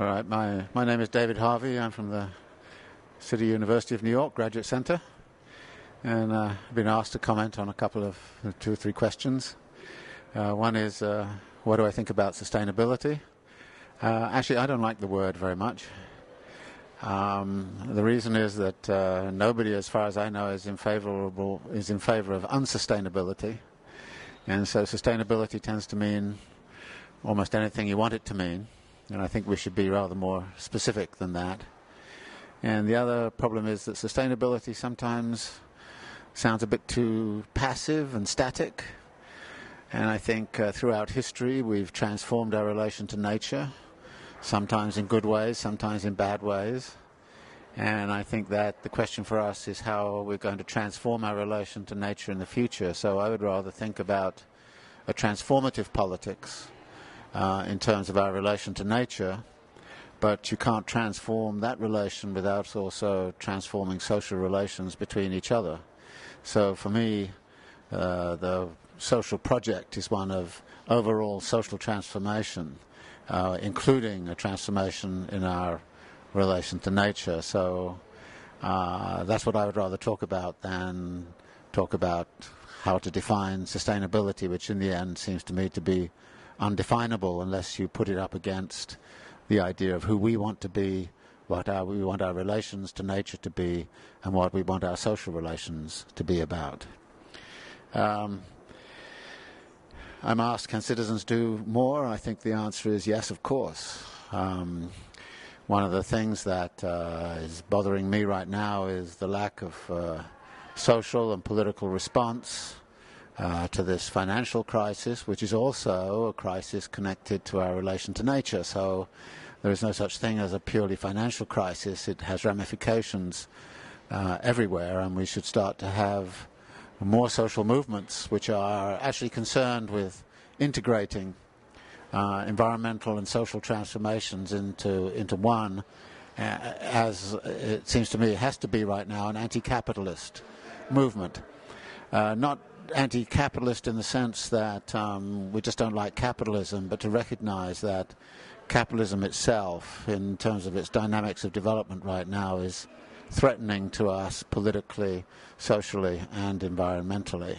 All right, my name is David Harvey. I'm from the City University of New York Graduate Center, and I've been asked to comment on a couple of 2 or 3 questions. One is, what do I think about sustainability? Actually, I don't like the word very much. The reason is that nobody, as far as I know, is in favor of unsustainability, and so sustainability tends to mean almost anything you want it to mean. And I think we should be rather more specific than that. And the other problem is that sustainability sometimes sounds a bit too passive and static. And I think throughout history we've transformed our relation to nature, sometimes in good ways, sometimes in bad ways. And I think that the question for us is how we're going to transform our relation to nature in the future. So I would rather think about a transformative politics in terms of our relation to nature, but you can't transform that relation without also transforming social relations between each other. So for me, the social project is one of overall social transformation, including a transformation in our relation to nature. So that's what I would rather talk about than talk about how to define sustainability, which in the end seems to me to be undefinable unless you put it up against the idea of who we want to be, what we want our relations to nature to be, and what we want our social relations to be about. I'm asked, can citizens do more? I think the answer is yes, of course. One of the things that is bothering me right now is the lack of social and political response to this financial crisis, which is also a crisis connected to our relation to nature. So there is no such thing as a purely financial crisis. It has ramifications everywhere, and we should start to have more social movements which are actually concerned with integrating environmental and social transformations into one, as it seems to me it has to be right now, an anti-capitalist movement. Not anti-capitalist in the sense that we just don't like capitalism, but to recognize that capitalism itself, in terms of its dynamics of development right now, is threatening to us politically, socially, and environmentally.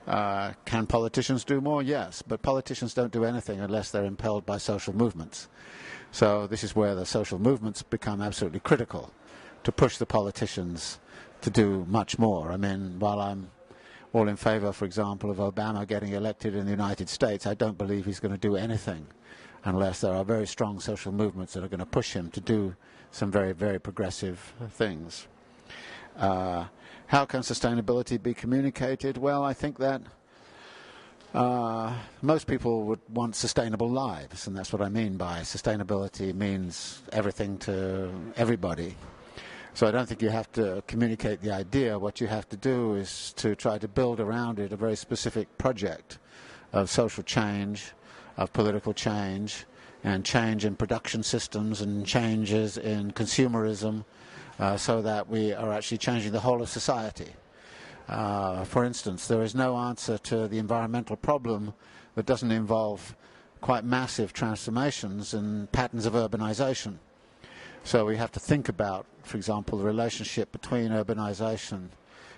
Can politicians do more? Yes, but politicians don't do anything unless they're impelled by social movements. So this is where the social movements become absolutely critical to push the politicians to do much more. I mean, while I'm all in favor, for example, of Obama getting elected in the United States, I don't believe he's going to do anything unless there are very strong social movements that are going to push him to do some very, very progressive things. How can sustainability be communicated? Well, I think that most people would want sustainable lives, and that's what I mean by sustainability means everything to everybody. So I don't think you have to communicate the idea. What you have to do is to try to build around it a very specific project of social change, of political change, and change in production systems and changes in consumerism, so that we are actually changing the whole of society. For instance, there is no answer to the environmental problem that doesn't involve quite massive transformations in patterns of urbanization. So we have to think about, for example, the relationship between urbanization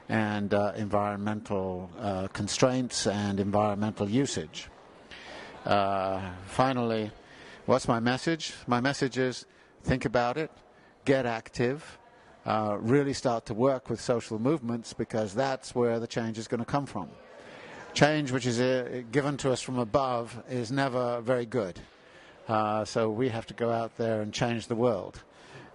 and environmental constraints and environmental usage. Finally, what's my message? My message is think about it, get active, really start to work with social movements, because that's where the change is going to come from. Change which is given to us from above is never very good. So we have to go out there and change the world.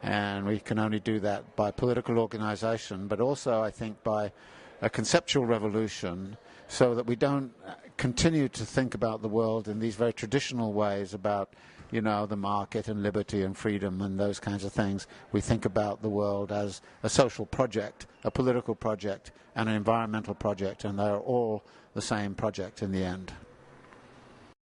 And we can only do that by political organization, but also, I think, by a conceptual revolution, so that we don't continue to think about the world in these very traditional ways about, you know, the market and liberty and freedom and those kinds of things. We think about the world as a social project, a political project, and an environmental project, and they're all the same project in the end.